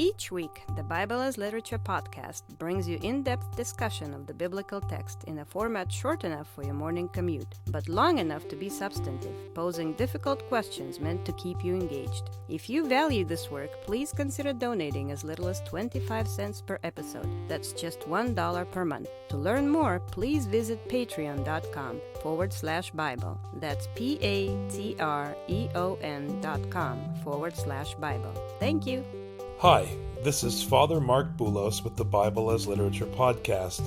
Each week, the Bible as Literature podcast brings you in-depth discussion of the biblical text in a format short enough for your morning commute, but long enough to be substantive, posing difficult questions meant to keep you engaged. If you value this work, please consider donating as little as 25 cents per episode. That's just $1 per month. To learn more, please visit patreon.com/Bible. That's patreon.com/Bible. Thank you. Hi, this is Father Mark Boulos with the Bible as Literature podcast.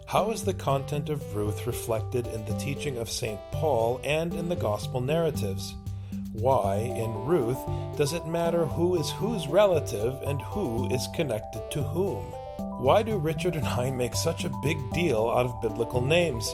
How is the content of Ruth reflected in the teaching of St. Paul and in the gospel narratives? Why, in Ruth, does it matter who is whose relative and who is connected to whom? Why do Richard and I make such a big deal out of biblical names?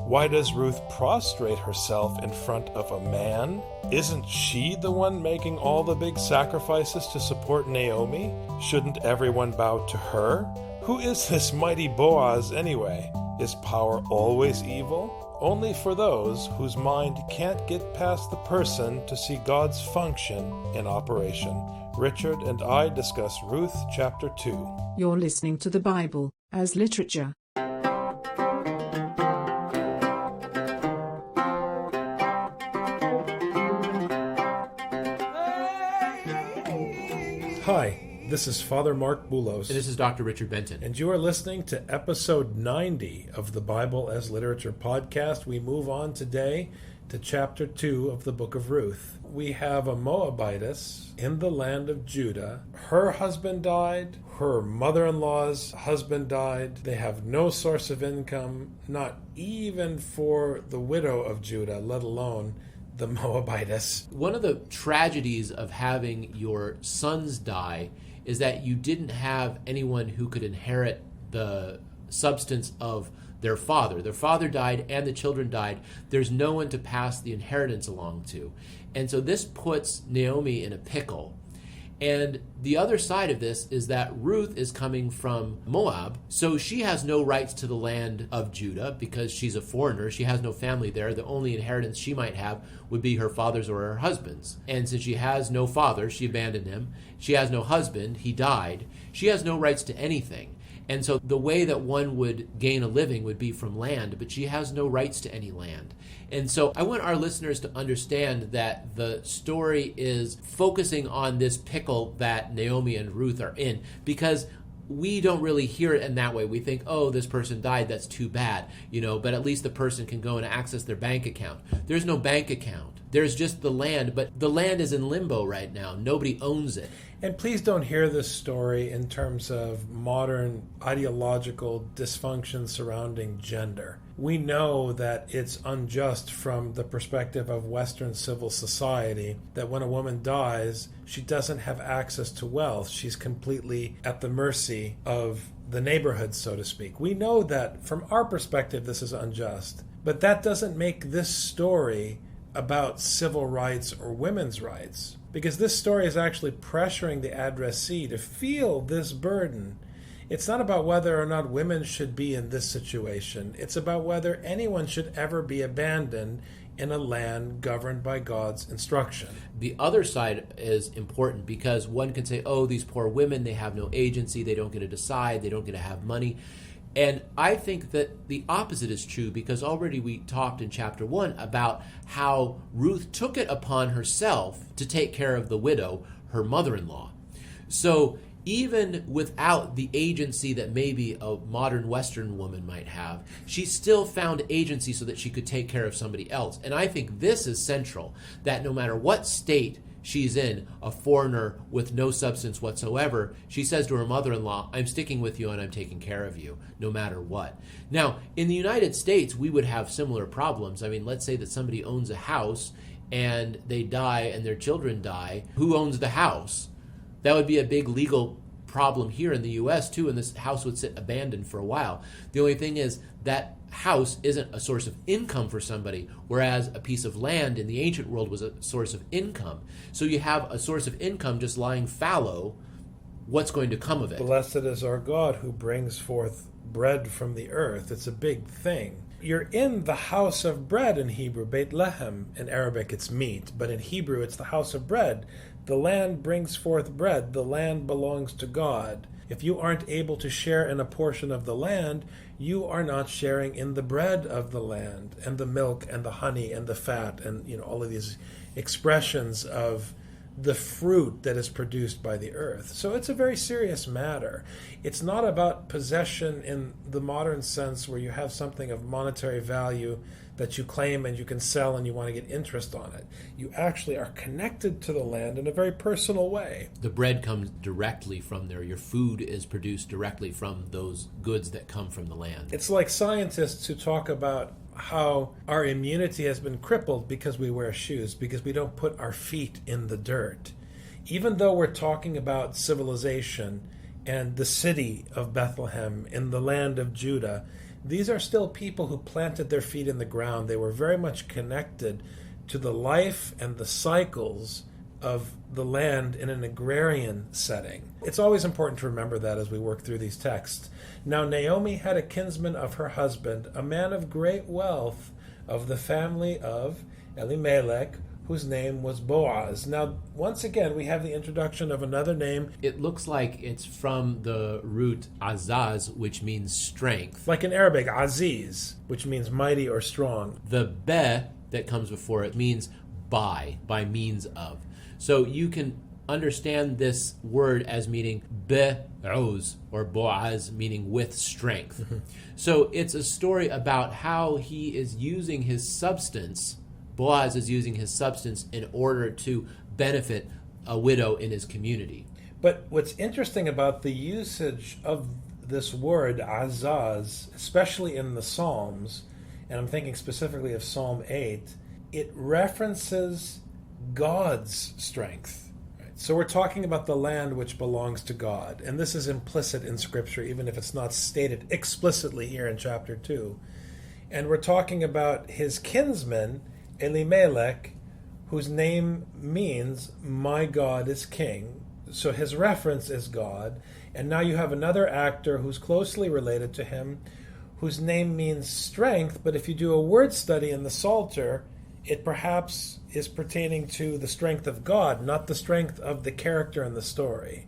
Why does Ruth prostrate herself in front of a man? Isn't she the one making all the big sacrifices to support Naomi? Shouldn't everyone bow to her? Who is this mighty Boaz anyway? Is power always evil? Only for those whose mind can't get past the person to see God's function in operation. Richard and I discuss Ruth chapter 2. You're listening to the Bible as Literature. Hi, this is Father Mark Boulos. And this is Dr. Richard Benton. And you are listening to episode 90 of the Bible as Literature podcast. We move on today to chapter 2 of the book of Ruth. We have a Moabitess in the land of Judah. Her husband died. Her mother-in-law's husband died. They have no source of income, not even for the widow of Judah, let alone the Moabitess. One of the tragedies of having your sons die is that you didn't have anyone who could inherit the substance of their father. Their father died and the children died. There's no one to pass the inheritance along to. And so this puts Naomi in a pickle. And the other side of this is that Ruth is coming from Moab, so she has no rights to the land of Judah because she's a foreigner. She has no family there. The only inheritance she might have would be her father's or her husband's. And since she has no father, she abandoned him. She has no husband. He died. She has no rights to anything. And so the way that one would gain a living would be from land, but she has no rights to any land. And so I want our listeners to understand that the story is focusing on this pickle that Naomi and Ruth are in, because we don't really hear it in that way. We think, oh, this person died, that's too bad, but at least the person can go and access their bank account. There's no bank account. There's just the land, but the land is in limbo right now. Nobody owns it. And please don't hear this story in terms of modern ideological dysfunction surrounding gender. We know that it's unjust from the perspective of Western civil society that when a woman dies, she doesn't have access to wealth. She's completely at the mercy of the neighborhood, so to speak. We know that from our perspective, this is unjust. But that doesn't make this story about civil rights or women's rights, because this story is actually pressuring the addressee to feel this burden. It's not about whether or not women should be in this situation. It's about whether anyone should ever be abandoned in a land governed by God's instruction. The other side is important because one can say, oh, these poor women, they have no agency, they don't get to decide, they don't get to have money. And I think that the opposite is true, because already we talked in chapter 1 about how Ruth took it upon herself to take care of the widow, her mother-in-law. So even without the agency that maybe a modern Western woman might have, she still found agency so that she could take care of somebody else. And I think this is central, that no matter what state she's in, a foreigner with no substance whatsoever, she says to her mother-in-law, I'm sticking with you and I'm taking care of you, no matter what. Now, in the United States, we would have similar problems. I mean, let's say that somebody owns a house and they die and their children die. Who owns the house? That would be a big legal problem here in the U.S. too, and this house would sit abandoned for a while. The only thing is that house isn't a source of income for somebody, whereas a piece of land in the ancient world was a source of income. So you have a source of income just lying fallow. What's going to come of it? Blessed is our God who brings forth bread from the earth. It's a big thing. You're in the house of bread in Hebrew, Beit Lehem. In Arabic, it's meat, but in Hebrew, it's the house of bread. The land brings forth bread. The land belongs to God. If you aren't able to share in a portion of the land, you are not sharing in the bread of the land and the milk and the honey and the fat and all of these expressions of the fruit that is produced by the earth. So it's a very serious matter. It's not about possession in the modern sense where you have something of monetary value that you claim and you can sell and you want to get interest on it. You actually are connected to the land in a very personal way. The bread comes directly from there. Your food is produced directly from those goods that come from the land. It's like scientists who talk about how our immunity has been crippled because we wear shoes, because we don't put our feet in the dirt. Even though we're talking about civilization and the city of Bethlehem in the land of Judah, these are still people who planted their feet in the ground. They were very much connected to the life and the cycles of the land in an agrarian setting. It's always important to remember that as we work through these texts. Now Naomi had a kinsman of her husband, a man of great wealth, of the family of Elimelech, whose name was Boaz. Now, once again, we have the introduction of another name. It looks like it's from the root azaz, which means strength. Like in Arabic, aziz, which means mighty or strong. The be that comes before it means by means of. So you can understand this word as meaning be'uz, or Boaz, meaning with strength. So it's a story about how he is using his substance. Boaz is using his substance in order to benefit a widow in his community. But what's interesting about the usage of this word, azaz, especially in the Psalms, and I'm thinking specifically of Psalm 8, it references God's strength. Right? So we're talking about the land which belongs to God, and this is implicit in Scripture, even if it's not stated explicitly here in chapter 2. And we're talking about his kinsman, Elimelech, whose name means my God is king. So his reference is God. And now you have another actor who's closely related to him, whose name means strength, but if you do a word study in the Psalter, it perhaps is pertaining to the strength of God, not the strength of the character in the story,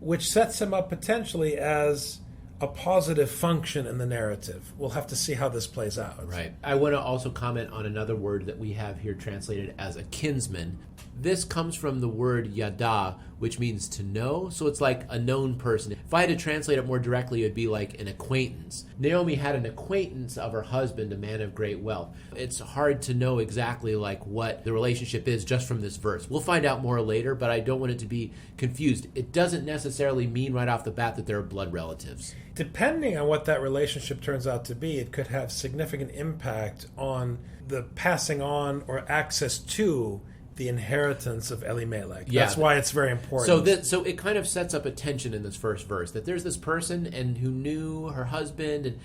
which sets him up potentially as a positive function in the narrative. We'll have to see how this plays out. Right. I want to also comment on another word that we have here translated as a kinsman. This comes from the word yada, which means to know. So it's like a known person. If I had to translate it more directly, it would be like an acquaintance. Naomi had an acquaintance of her husband, a man of great wealth. It's hard to know exactly like what the relationship is just from this verse. We'll find out more later, but I don't want it to be confused. It doesn't necessarily mean right off the bat that they're blood relatives. Depending on what that relationship turns out to be, it could have significant impact on the passing on or access to the inheritance of Elimelech. Yeah. That's why it's very important. So it kind of sets up a tension in this first verse, that there's this person and who knew her husband, and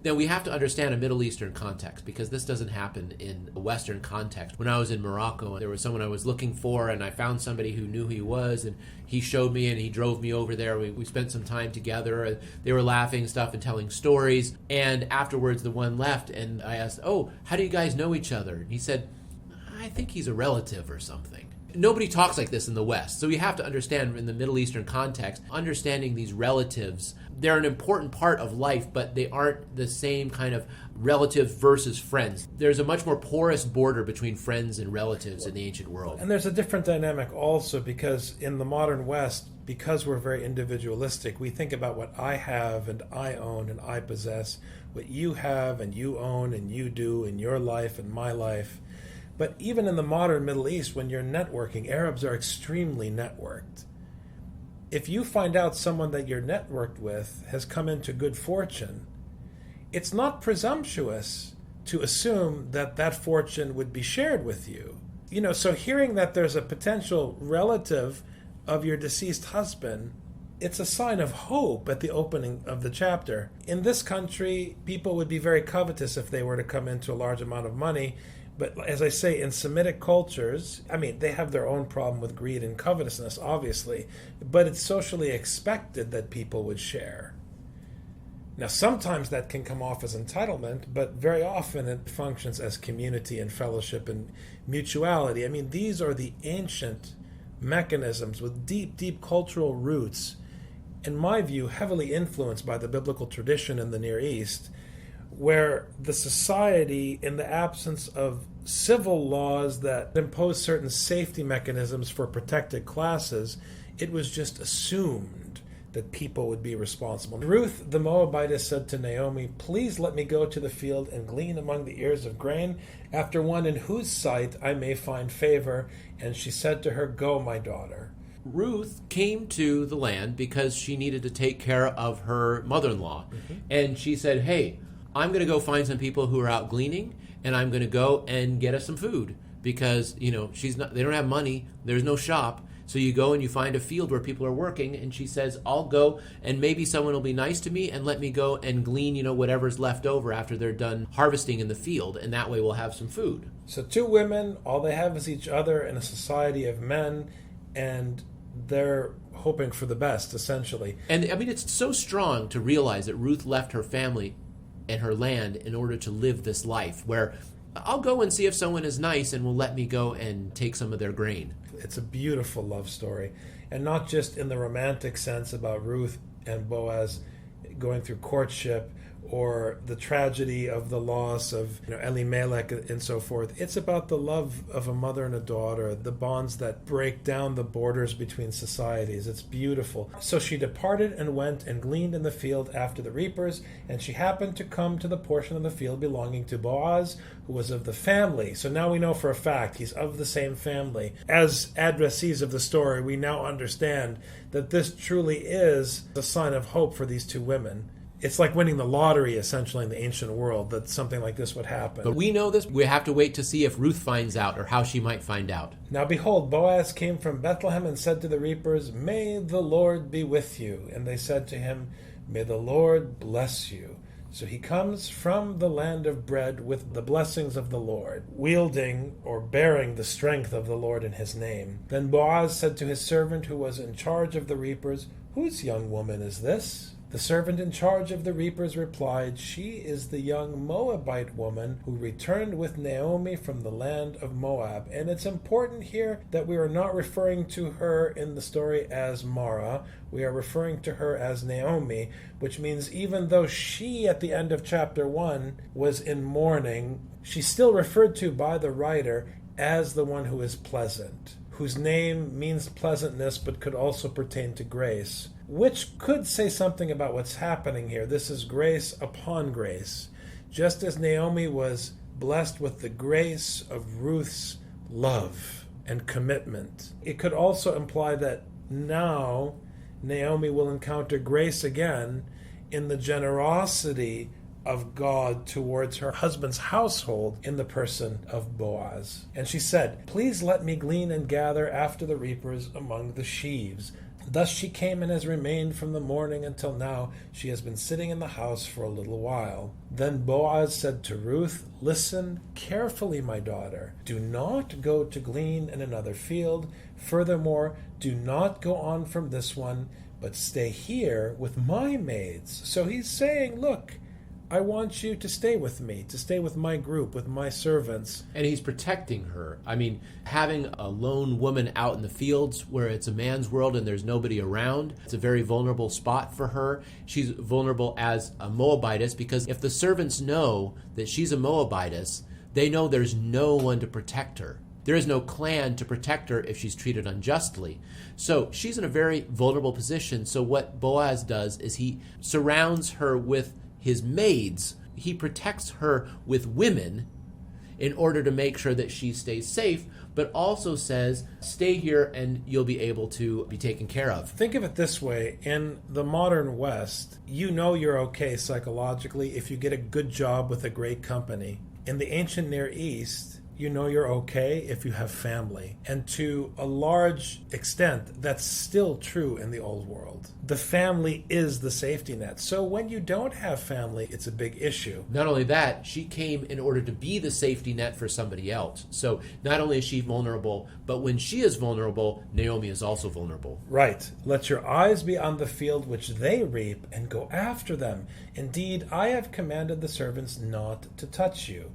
now we have to understand a Middle Eastern context, because this doesn't happen in a Western context. When I was in Morocco, there was someone I was looking for, and I found somebody who knew who he was, and he showed me, and he drove me over there. We spent some time together, and they were laughing and stuff and telling stories, and afterwards the one left, and I asked, oh, how do you guys know each other? And he said, I think he's a relative or something. Nobody talks like this in the West. So you have to understand, in the Middle Eastern context, understanding these relatives, they're an important part of life, but they aren't the same kind of relative versus friends. There's a much more porous border between friends and relatives in the ancient world. And there's a different dynamic also, because in the modern West, because we're very individualistic, we think about what I have and I own and I possess, what you have and you own and you do in your life and my life. But even in the modern Middle East, when you're networking, Arabs are extremely networked. If you find out someone that you're networked with has come into good fortune, it's not presumptuous to assume that that fortune would be shared with you. So hearing that there's a potential relative of your deceased husband, it's a sign of hope at the opening of the chapter. In this country, people would be very covetous if they were to come into a large amount of money. But as I say, in Semitic cultures, they have their own problem with greed and covetousness, obviously, but it's socially expected that people would share. Now, sometimes that can come off as entitlement, but very often it functions as community and fellowship and mutuality. These are the ancient mechanisms with deep, deep cultural roots, in my view, heavily influenced by the biblical tradition in the Near East, where the society, in the absence of civil laws that impose certain safety mechanisms for protected classes, it was just assumed that people would be responsible. Ruth the Moabitess said to Naomi, "Please let me go to the field and glean among the ears of grain, after one in whose sight I may find favor." And she said to her, "Go, my daughter." Ruth came to the land because she needed to take care of her mother-in-law. And she said, "Hey, I'm going to go find some people who are out gleaning, and I'm going to go and get us some food." Because, they don't have money, there's no shop. So you go and you find a field where people are working, and she says, "I'll go, and maybe someone will be nice to me and let me go and glean, whatever's left over after they're done harvesting in the field, and that way we'll have some food." So two women, all they have is each other in a society of men, and they're hoping for the best, essentially. And it's so strong to realize that Ruth left her family and her land in order to live this life where I'll go and see if someone is nice and will let me go and take some of their grain. It's a beautiful love story, and not just in the romantic sense about Ruth and Boaz going through courtship, or the tragedy of the loss of Elimelech and so forth. It's about the love of a mother and a daughter, the bonds that break down the borders between societies. It's beautiful. So she departed and went and gleaned in the field after the reapers, and she happened to come to the portion of the field belonging to Boaz, who was of the family. So now we know for a fact he's of the same family. As addressees of the story, we now understand that this truly is a sign of hope for these two women. It's like winning the lottery, essentially, in the ancient world, that something like this would happen. But we know this. We have to wait to see if Ruth finds out or how she might find out. Now behold, Boaz came from Bethlehem and said to the reapers, "May the Lord be with you." And they said to him, "May the Lord bless you." So he comes from the land of bread with the blessings of the Lord, wielding or bearing the strength of the Lord in his name. Then Boaz said to his servant who was in charge of the reapers, "Whose young woman is this?" The servant in charge of the reapers replied, "She is the young Moabite woman who returned with Naomi from the land of Moab." And it's important here that we are not referring to her in the story as Mara. We are referring to her as Naomi, which means even though she, at the end of chapter 1, was in mourning, she's still referred to by the writer as the one who is pleasant, whose name means pleasantness but could also pertain to grace, which could say something about what's happening here. This is grace upon grace. Just as Naomi was blessed with the grace of Ruth's love and commitment, it could also imply that now Naomi will encounter grace again in the generosity of God towards her husband's household in the person of Boaz. And she said, "Please let me glean and gather after the reapers among the sheaves." Thus she came and has remained from the morning until now. She has been sitting in the house for a little while. Then Boaz said to Ruth, "Listen carefully, my daughter. Do not go to glean in another field. Furthermore, do not go on from this one, but stay here with my maids." So he's saying, look, I want you to stay with me, to stay with my group, with my servants. And he's protecting her. Having a lone woman out in the fields where it's a man's world and there's nobody around, it's a very vulnerable spot for her. She's vulnerable as a Moabitess because if the servants know that she's a Moabitess, they know there's no one to protect her. There is no clan to protect her if she's treated unjustly. So she's in a very vulnerable position. So what Boaz does is he surrounds her with his maids. He protects her with women in order to make sure that she stays safe, but also says, stay here and you'll be able to be taken care of. Think of it this way. In the modern West, you know you're okay psychologically if you get a good job with a great company. In the ancient Near East, you know you're okay if you have family. And to a large extent, that's still true in the old world. The family is the safety net. So when you don't have family, it's a big issue. Not only that, she came in order to be the safety net for somebody else. So not only is she vulnerable, but when she is vulnerable, Naomi is also vulnerable. Right. Let your eyes be on the field which they reap, and go after them. Indeed, I have commanded the servants not to touch you.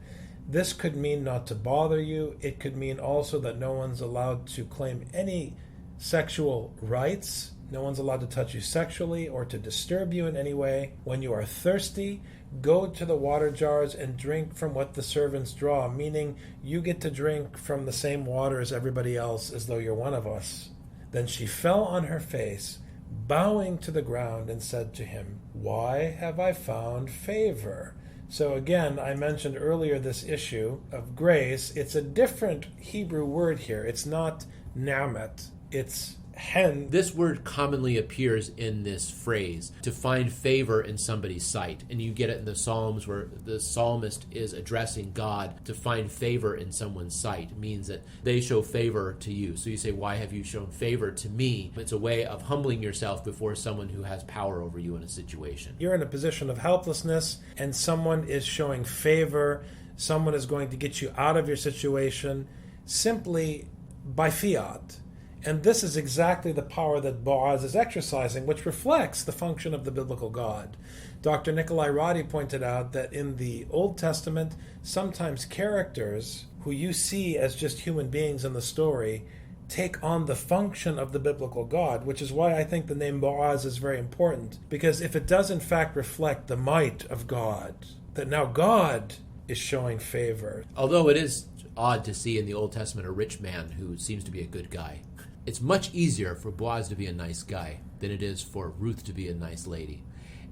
This could mean not to bother you. It could mean also that no one's allowed to claim any sexual rights. No one's allowed to touch you sexually or to disturb you in any way. When you are thirsty, go to the water jars and drink from what the servants draw, meaning you get to drink from the same water as everybody else, as though you're one of us. Then she fell on her face, bowing to the ground, and said to him, "Why have I found favor?" So again, I mentioned earlier this issue of grace. It's a different Hebrew word here. It's not namet, it's hen. This word commonly appears in this phrase, to find favor in somebody's sight. And you get it in the Psalms where the psalmist is addressing God. To find favor in someone's sight means that they show favor to you. So you say, "Why have you shown favor to me?" It's a way of humbling yourself before someone who has power over you in a situation. You're in a position of helplessness and someone is showing favor. Someone is going to get you out of your situation simply by fiat. And this is exactly the power that Boaz is exercising, which reflects the function of the biblical God. Dr. Nikolai Roddy pointed out that in the Old Testament, sometimes characters who you see as just human beings in the story take on the function of the biblical God, which is why I think the name Boaz is very important. Because if it does in fact reflect the might of God, that now God is showing favor. Although it is odd to see in the Old Testament a rich man who seems to be a good guy. It's much easier for Boaz to be a nice guy than it is for Ruth to be a nice lady.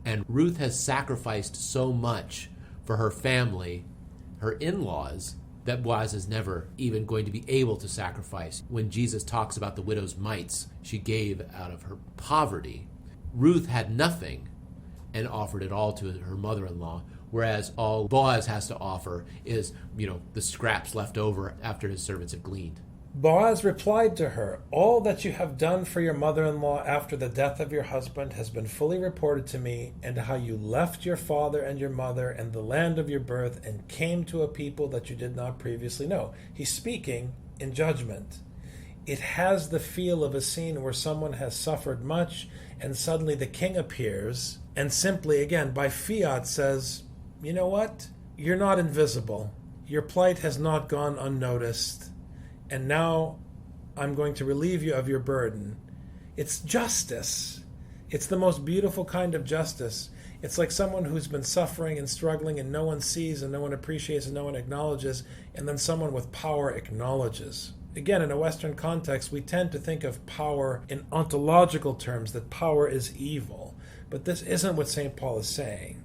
And Ruth has sacrificed so much for her family, her in-laws, that Boaz is never even going to be able to sacrifice. When Jesus talks about the widow's mites she gave out of her poverty, Ruth had nothing and offered it all to her mother-in-law, whereas all Boaz has to offer is, the scraps left over after his servants have gleaned. Boaz replied to her, "All that you have done for your mother-in-law after the death of your husband has been fully reported to me, and how you left your father and your mother and the land of your birth and came to a people that you did not previously know." He's speaking in judgment. It has the feel of a scene where someone has suffered much and suddenly the king appears and simply, again, by fiat says, "You know what? You're not invisible. Your plight has not gone unnoticed. And now I'm going to relieve you of your burden." It's justice. It's the most beautiful kind of justice. It's like someone who's been suffering and struggling and no one sees and no one appreciates and no one acknowledges, and then someone with power acknowledges. Again, in a Western context, we tend to think of power in ontological terms, that power is evil. But this isn't what St. Paul is saying.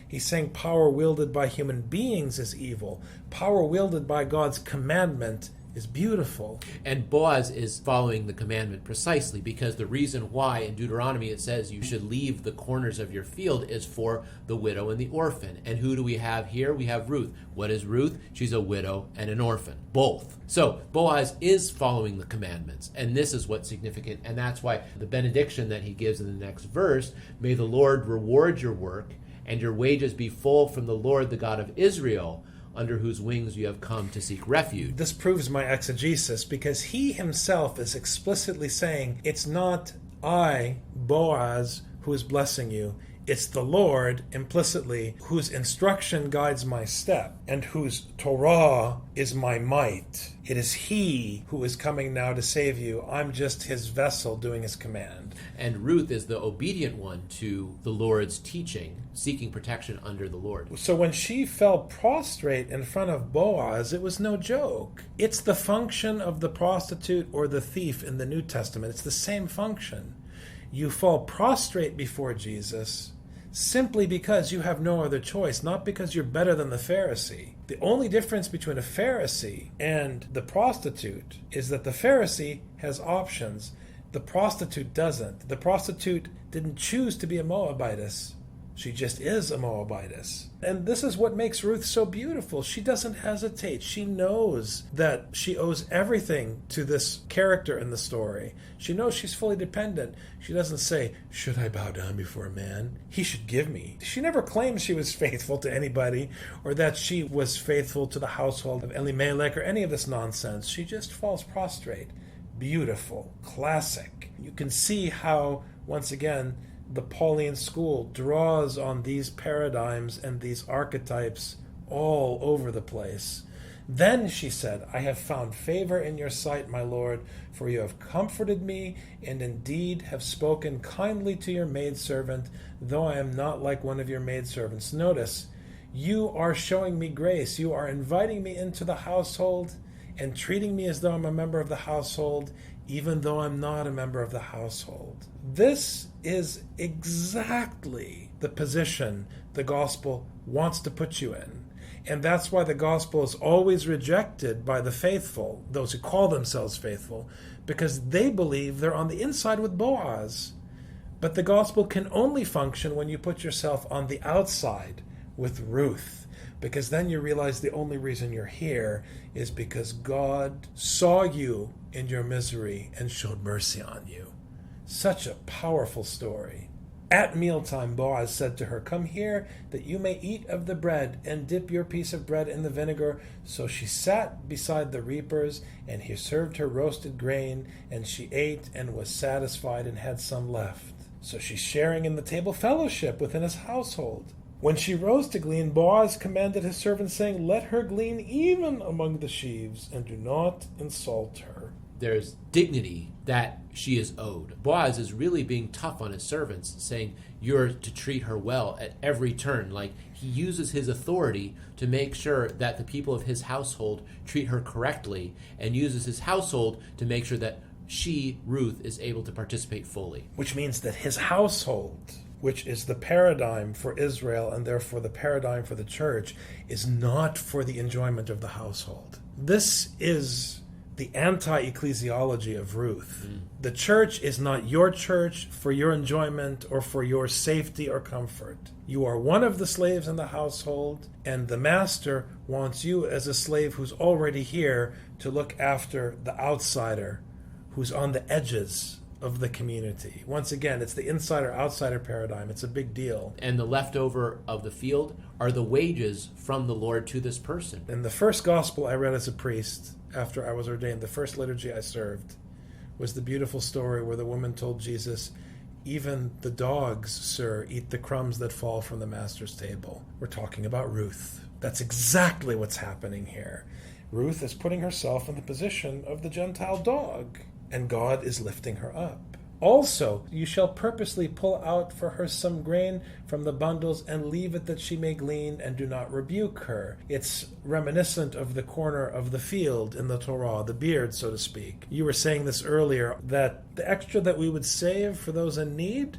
He's saying power wielded by human beings is evil. Power wielded by God's commandment is beautiful. And Boaz is following the commandment precisely because the reason why in Deuteronomy it says you should leave the corners of your field is for the widow and the orphan. And who do we have here? We have Ruth. What is Ruth? She's a widow and an orphan, both. So Boaz is following the commandments, and this is what's significant, and that's why the benediction that he gives in the next verse, "May the Lord reward your work, and your wages be full from the Lord, the God of Israel, under whose wings you have come to seek refuge." This proves my exegesis, because he himself is explicitly saying, it's not I, Boaz, who is blessing you. It's the Lord, implicitly, whose instruction guides my step, and whose Torah is my might. It is he who is coming now to save you. I'm just his vessel doing his command. And Ruth is the obedient one to the Lord's teaching, seeking protection under the Lord. So when she fell prostrate in front of Boaz, it was no joke. It's the function of the prostitute or the thief in the New Testament. It's the same function. You fall prostrate before Jesus simply because you have no other choice, not because you're better than the Pharisee. The only difference between a Pharisee and the prostitute is that the Pharisee has options. The prostitute doesn't. The prostitute didn't choose to be a Moabitess. She just is a Moabitess. And this is what makes Ruth so beautiful. She doesn't hesitate. She knows that she owes everything to this character in the story. She knows she's fully dependent. She doesn't say, should I bow down before a man? He should give me. She never claims she was faithful to anybody or that she was faithful to the household of Elimelech or any of this nonsense. She just falls prostrate. Beautiful. Classic. You can see how, once again, the Pauline school draws on these paradigms and these archetypes all over the place. Then she said, I have found favor in your sight, my lord, for you have comforted me, and indeed have spoken kindly to your maidservant, though I am not like one of your maidservants. Notice, you are showing me grace. You are inviting me into the household and treating me as though I'm a member of the household, even though I'm not a member of the household. This is exactly the position the gospel wants to put you in. And that's why the gospel is always rejected by the faithful, those who call themselves faithful, because they believe they're on the inside with Boaz. But the gospel can only function when you put yourself on the outside with Ruth, because then you realize the only reason you're here is because God saw you in your misery and showed mercy on you. Such a powerful story. At mealtime, Boaz said to her, come here, that you may eat of the bread, and dip your piece of bread in the vinegar. So she sat beside the reapers, and he served her roasted grain, and she ate and was satisfied and had some left. So she's sharing in the table fellowship within his household. When she rose to glean, Boaz commanded his servant, saying, let her glean even among the sheaves, and do not insult her. There's dignity that she is owed. Boaz is really being tough on his servants, saying you're to treat her well at every turn. Like, he uses his authority to make sure that the people of his household treat her correctly, and uses his household to make sure that she, Ruth, is able to participate fully. Which means that his household, which is the paradigm for Israel and therefore the paradigm for the church, is not for the enjoyment of the household. This is the anti-ecclesiology of Ruth. The church is not your church for your enjoyment or for your safety or comfort. You are one of the slaves in the household, and the master wants you as a slave who's already here to look after the outsider who's on the edges of the community. Once again, it's the insider-outsider paradigm. It's a big deal. And the leftover of the field are the wages from the Lord to this person. In the first gospel I read as a priest, after I was ordained, the first liturgy I served, was the beautiful story where the woman told Jesus, even the dogs, sir, eat the crumbs that fall from the master's table. We're talking about Ruth. That's exactly what's happening here. Ruth is putting herself in the position of the Gentile dog, and God is lifting her up. Also, you shall purposely pull out for her some grain from the bundles and leave it that she may glean, and do not rebuke her. It's reminiscent of the corner of the field in the Torah, the beard, so to speak. You were saying this earlier, that the extra that we would save for those in need,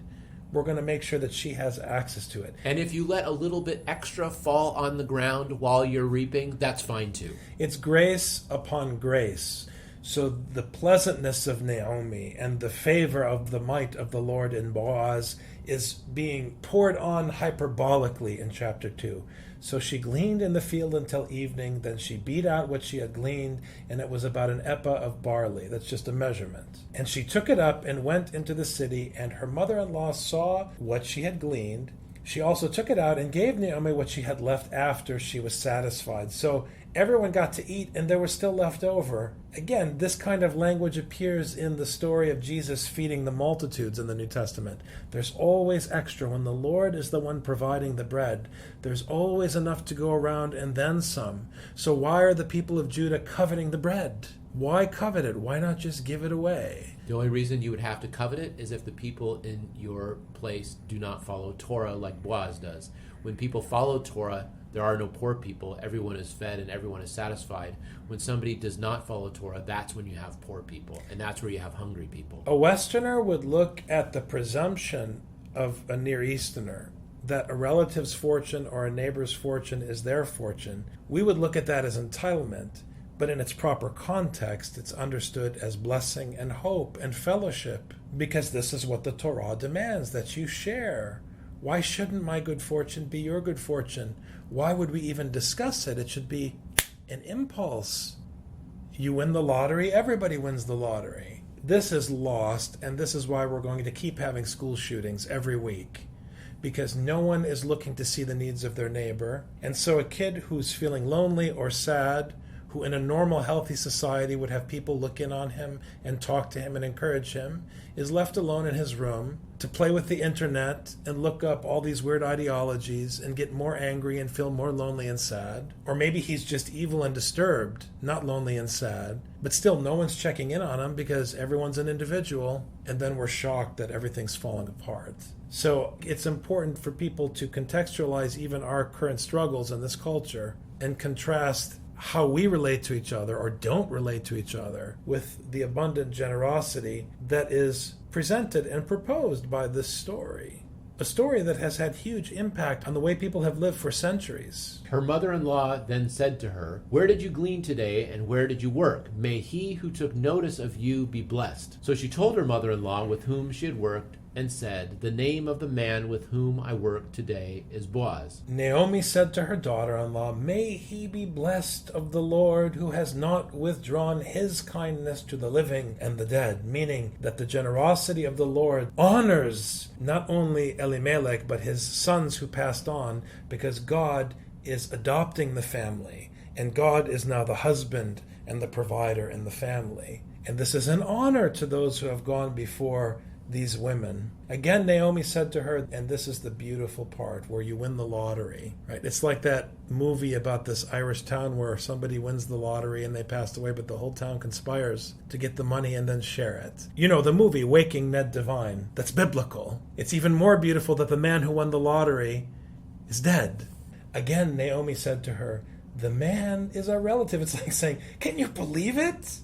we're going to make sure that she has access to it. And if you let a little bit extra fall on the ground while you're reaping, that's fine too. It's grace upon grace. So the pleasantness of Naomi and the favor of the might of the Lord in Boaz is being poured on hyperbolically in chapter 2. So she gleaned in the field until evening, then she beat out what she had gleaned, and it was about an ephah of barley. That's just a measurement. And she took it up and went into the city, and her mother-in-law saw what she had gleaned. She also took it out and gave Naomi what she had left after she was satisfied. So everyone got to eat, and there was still left over. Again, this kind of language appears in the story of Jesus feeding the multitudes in the New Testament. There's always extra. When the Lord is the one providing the bread, there's always enough to go around and then some. So why are the people of Judah coveting the bread? Why covet it? Why not just give it away? The only reason you would have to covet it is if the people in your place do not follow Torah like Boaz does. When people follow Torah, there are no poor people. Everyone is fed and everyone is satisfied. When somebody does not follow Torah, that's when you have poor people, and that's where you have hungry people. A Westerner would look at the presumption of a Near Easterner that a relative's fortune or a neighbor's fortune is their fortune. We would look at that as entitlement, but in its proper context, it's understood as blessing and hope and fellowship, because this is what the Torah demands, that you share. Why shouldn't my good fortune be your good fortune? Why would we even discuss it? It should be an impulse. You win the lottery, everybody wins the lottery. This is lost, and this is why we're going to keep having school shootings every week, because no one is looking to see the needs of their neighbor. And so a kid who's feeling lonely or sad who in a normal, healthy society would have people look in on him and talk to him and encourage him, is left alone in his room to play with the internet and look up all these weird ideologies and get more angry and feel more lonely and sad. Or maybe he's just evil and disturbed, not lonely and sad, but still no one's checking in on him because everyone's an individual, and then we're shocked that everything's falling apart. So it's important for people to contextualize even our current struggles in this culture and contrast how we relate to each other or don't relate to each other with the abundant generosity that is presented and proposed by this story. A story that has had huge impact on the way people have lived for centuries. Her mother-in-law then said to her, "Where did you glean today, and where did you work? May he who took notice of you be blessed." So she told her mother-in-law with whom she had worked, and said, "The name of the man with whom I work today is Boaz." Naomi said to her daughter-in-law, "May he be blessed of the Lord, who has not withdrawn his kindness to the living and the dead," meaning that the generosity of the Lord honors not only Elimelech, but his sons who passed on, because God is adopting the family, and God is now the husband and the provider in the family. And this is an honor to those who have gone before these women. Again, Naomi said to her, and this is the beautiful part where you win the lottery, right? It's like that movie about this Irish town where somebody wins the lottery and they passed away, but the whole town conspires to get the money and then share it. You know, the movie Waking Ned Devine, that's biblical. It's even more beautiful that the man who won the lottery is dead. Again, Naomi said to her, "The man is our relative." It's like saying, can you believe it?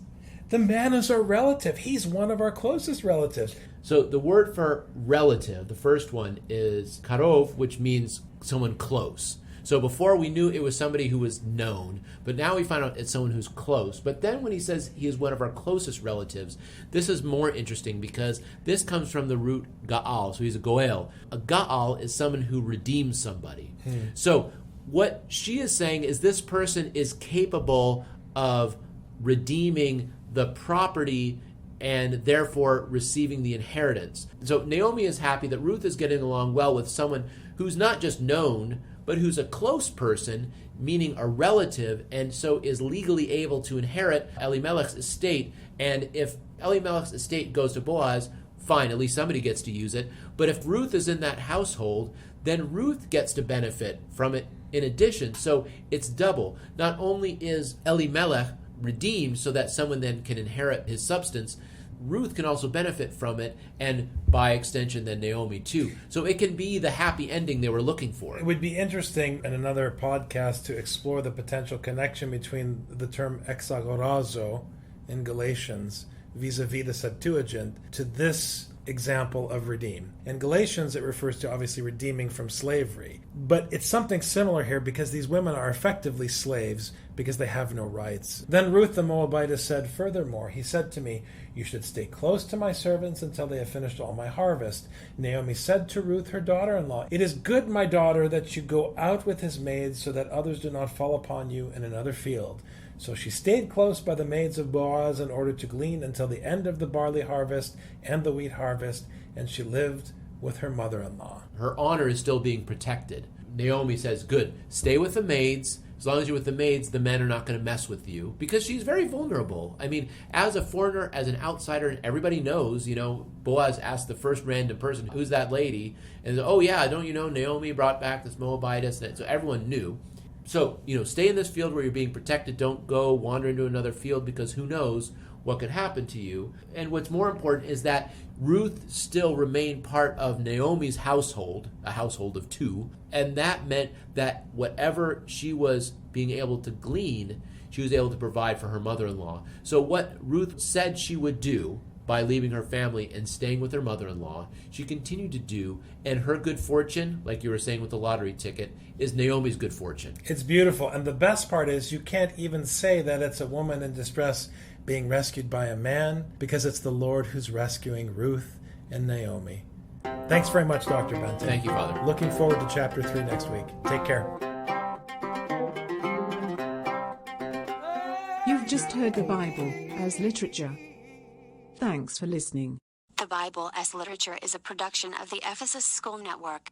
The man is our relative. He's one of our closest relatives. So the word for relative, the first one, is karov, which means someone close. So before we knew it was somebody who was known, but now we find out it's someone who's close. But then when he says he is one of our closest relatives, this is more interesting because this comes from the root ga'al, so he's a goel. A ga'al is someone who redeems somebody. So what she is saying is this person is capable of redeeming the property and therefore receiving the inheritance. So Naomi is happy that Ruth is getting along well with someone who's not just known, but who's a close person, meaning a relative, and so is legally able to inherit Elimelech's estate. And if Elimelech's estate goes to Boaz, fine, at least somebody gets to use it. But if Ruth is in that household, then Ruth gets to benefit from it in addition. So it's double. Not only is Elimelech redeemed so that someone then can inherit his substance, Ruth can also benefit from it, and by extension then Naomi too. So it can be the happy ending they were looking for. It would be interesting in another podcast to explore the potential connection between the term exagorazo in Galatians vis-a-vis the Septuagint to this example of redeem. In Galatians, it refers to obviously redeeming from slavery. But it's something similar here because these women are effectively slaves because they have no rights. Then Ruth the Moabitess said, "Furthermore, he said to me, you should stay close to my servants until they have finished all my harvest." Naomi said to Ruth, her daughter-in-law, "It is good, my daughter, that you go out with his maids so that others do not fall upon you in another field." So she stayed close by the maids of Boaz in order to glean until the end of the barley harvest and the wheat harvest, and she lived with her mother-in-law. Her honor is still being protected. Naomi says, good, stay with the maids. As long as you're with the maids, the men are not going to mess with you. Because she's very vulnerable. I mean, as a foreigner, as an outsider, everybody knows, Boaz asked the first random person, who's that lady? And, oh yeah, don't you know Naomi brought back this Moabitess? So everyone knew. So, stay in this field where you're being protected. Don't go wander into another field because who knows what could happen to you. And what's more important is that Ruth still remained part of Naomi's household, a household of two, and that meant that whatever she was being able to glean, she was able to provide for her mother-in-law. So what Ruth said she would do by leaving her family and staying with her mother-in-law, she continued to do, and her good fortune, like you were saying with the lottery ticket, is Naomi's good fortune. It's beautiful, and the best part is you can't even say that it's a woman in distress being rescued by a man, because it's the Lord who's rescuing Ruth and Naomi. Thanks very much, Dr. Benton. Thank you, Father. Looking forward to chapter 3 next week. Take care. You've just heard the Bible as literature. Thanks for listening. The Bible as Literature is a production of the Ephesus School Network.